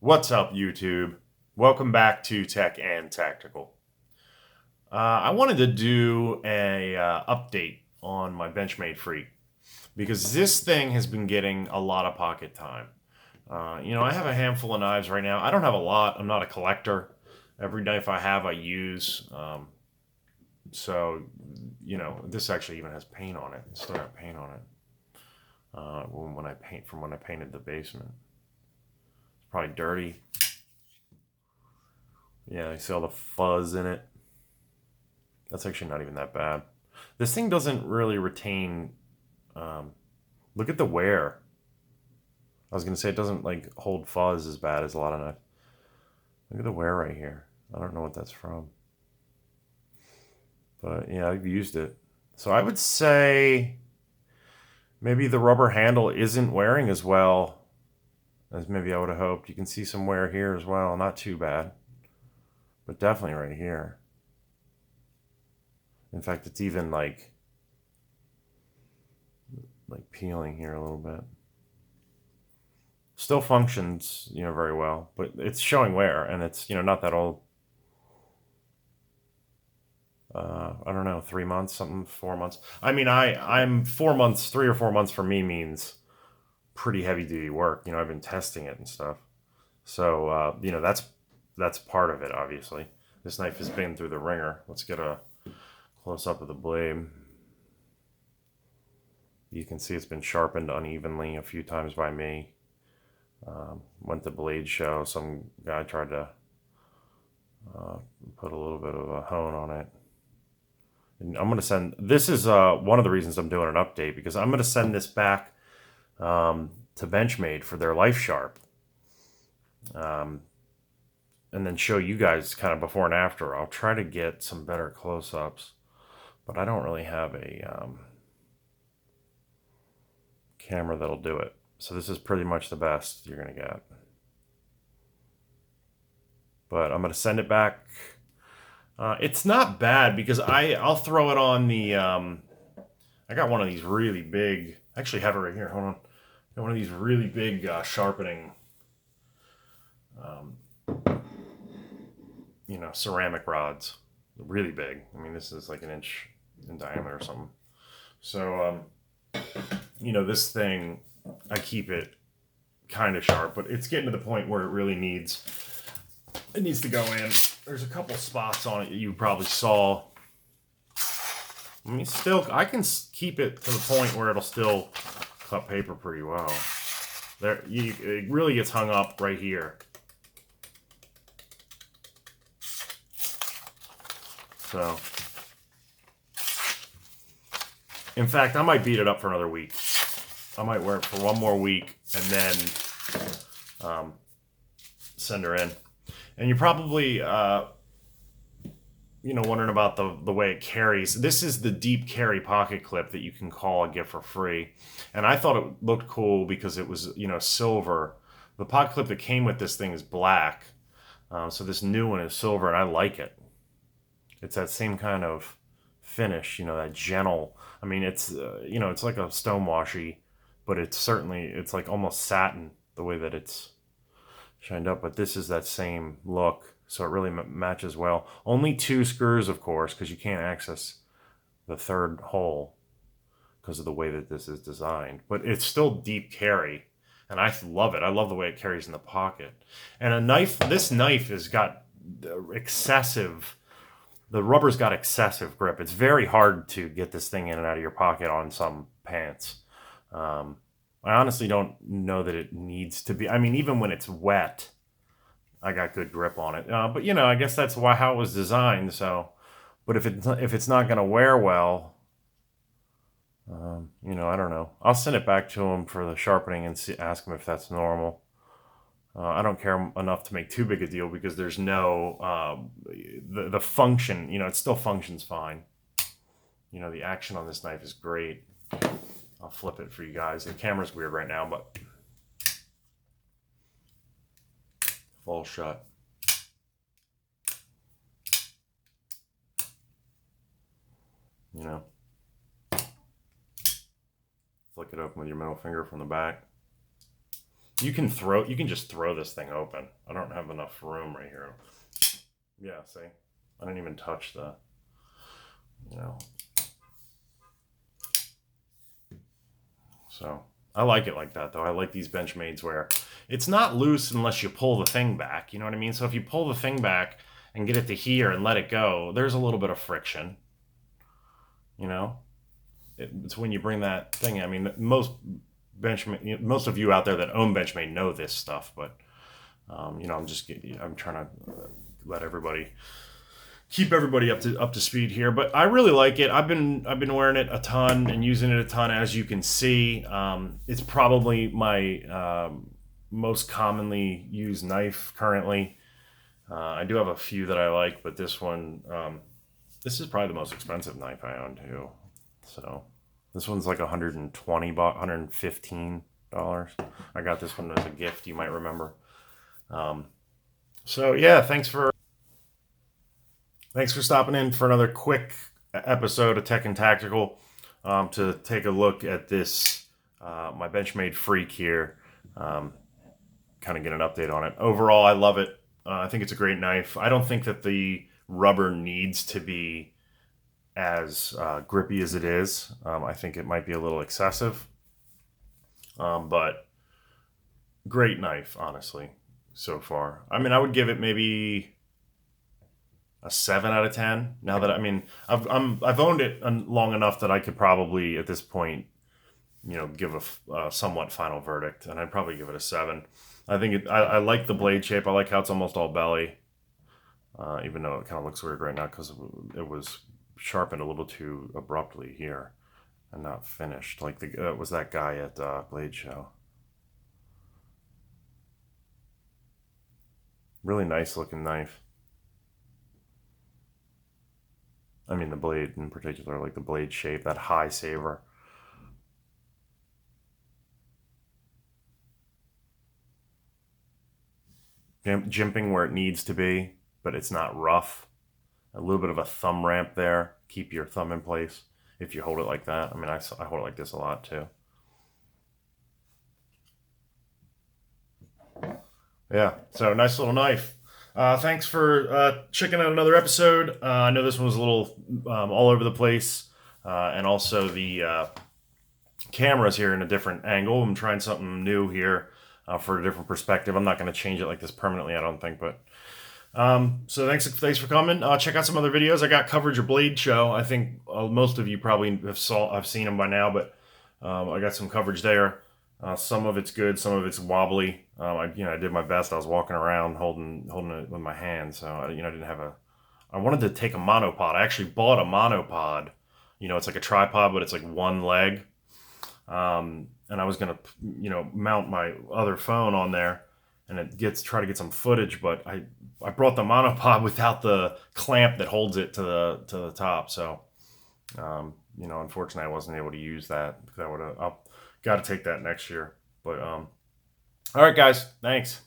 What's up, YouTube? Welcome back to Tech and Tactical. I wanted to do a update on my Benchmade Freek because this thing has been getting a lot of pocket time. I have a handful of knives right now. I don't have a lot. I'm not a collector. Every knife I have, I use. This actually even has paint on it. It's still got paint on it. When I painted the basement, it's probably dirty. Yeah, I see all the fuzz in it. That's actually not even that bad. This thing doesn't really retain. Look at the wear. I was gonna say it doesn't like hold fuzz as bad as a lot of knives. Look at the wear right here. I don't know what that's from. But yeah, I've used it. So I would say maybe the rubber handle isn't wearing as well as maybe I would have hoped. You can see some wear here as well. Not too bad. But definitely right here. In fact, it's even like peeling here a little bit. Still functions, very well, but it's showing wear, and it's, not that old. I don't know, 3 months, something, 4 months. I mean, I'm 4 months, 3 or 4 months for me means pretty heavy duty work. I've been testing it and stuff. So, that's part of it, obviously. This knife has been through the ringer. Let's get a close up of the blade. You can see it's been sharpened unevenly a few times by me. Went to blade show. Some guy tried to put a little bit of a hone on it. And I'm going to send, this is one of the reasons I'm doing an update, because I'm going to send this back to Benchmade for their Lifesharp. And then show you guys kind of before and after. I'll try to get some better close-ups, but I don't really have a camera that'll do it. So this is pretty much the best you're going to get. But I'm going to send it back. It's not bad because I'll throw it on the... I got one of these really big... I actually have it right here. Hold on. I got one of these really big sharpening... ceramic rods. Really big. I mean, this is like an inch in diameter or something. So, this thing, I keep it kind of sharp, but it's getting to the point where it really needs to go in. There's a couple spots on it that you probably saw. I mean, I can keep it to the point where it'll still cut paper pretty well. It really gets hung up right here. So, in fact, I might beat it up for another week. I might wear it for one more week and then send her in. And you're probably, wondering about the way it carries. This is the deep carry pocket clip that you can call a gift for free. And I thought it looked cool because it was, silver. The pocket clip that came with this thing is black. So this new one is silver, and I like it. It's that same kind of finish, that gentle. I mean, it's, it's like a stonewashy, but it's like almost satin the way that it's shined up. But this is that same look, so it really matches well. Only 2 screws, of course, because you can't access the third hole because of the way that this is designed. But it's still deep carry, and I love it. I love the way it carries in the pocket. And this knife has got excessive... The rubber's got excessive grip. It's very hard to get this thing in and out of your pocket on some pants. I honestly don't know that it needs to be. I mean, even when it's wet, I got good grip on it. But I guess that's how it was designed. So, but if it's not going to wear well, I don't know. I'll send it back to him for the sharpening and ask him if that's normal. I don't care enough to make too big a deal because there's no, the function, it still functions fine. The action on this knife is great. I'll flip it for you guys. The camera's weird right now, but fall shut. Flick it open with your middle finger from the back. You can just throw this thing open. I don't have enough room right here. Yeah, see? I didn't even touch the, you know. So I like it like that though. I like these Benchmades where it's not loose unless you pull the thing back. You know what I mean? So if you pull the thing back and get it to here and let it go, there's a little bit of friction. You know, it's when you bring that thing. I mean, Benchmade, most of you out there that own Benchmade know this stuff, but you know, I'm trying to let everybody keep everybody up to speed here. But I really like it. I've been wearing it a ton and using it a ton, as you can see. It's probably my most commonly used knife currently. I do have a few that I like, but this one, this is probably the most expensive knife I own too. So this one's like 120 baht, $115. I got this one as a gift, you might remember. So yeah, thanks for stopping in for another quick episode of Tech and Tactical, to take a look at this, my Benchmade Freek here, kind of get an update on it. Overall, I love it. I think it's a great knife. I don't think that the rubber needs to be as grippy as it is. I think it might be a little excessive, but great knife, honestly, so far. I mean, I would give it maybe a 7 out of 10. Now that, I mean, I've owned it long enough that I could probably at this point, you know, give a somewhat final verdict, and I'd probably give it a 7. I think I like the blade shape. I like how it's almost all belly, even though it kind of looks weird right now because it was sharpened a little too abruptly here and not finished like was that guy at Blade Show. Really nice looking knife. I mean, the blade in particular, like the blade shape, that high saver. Jimping where it needs to be, but it's not rough. A little bit of a thumb ramp there. Keep your thumb in place if you hold it like that. I mean, I hold it like this a lot too. Yeah, so nice little knife. Thanks for checking out another episode. I know this one was a little all over the place, and also the cameras here in a different angle. I'm trying something new here for a different perspective. I'm not going to change it like this permanently, I don't think, but so thanks for coming. Check out some other videos. I got coverage of Blade Show. I think most of you probably I've seen them by now, but I got some coverage there. Some of it's good, some of it's wobbly. I did my best. I was walking around holding it with my hand, so I didn't have a. I wanted to take a monopod. I actually bought a monopod. It's like a tripod, but it's like one leg. And I was gonna, mount my other phone on there, and try to get some footage. But I brought the monopod without the clamp that holds it to the top. So, unfortunately, I wasn't able to use that because I've got to take that next year. But all right, guys, thanks.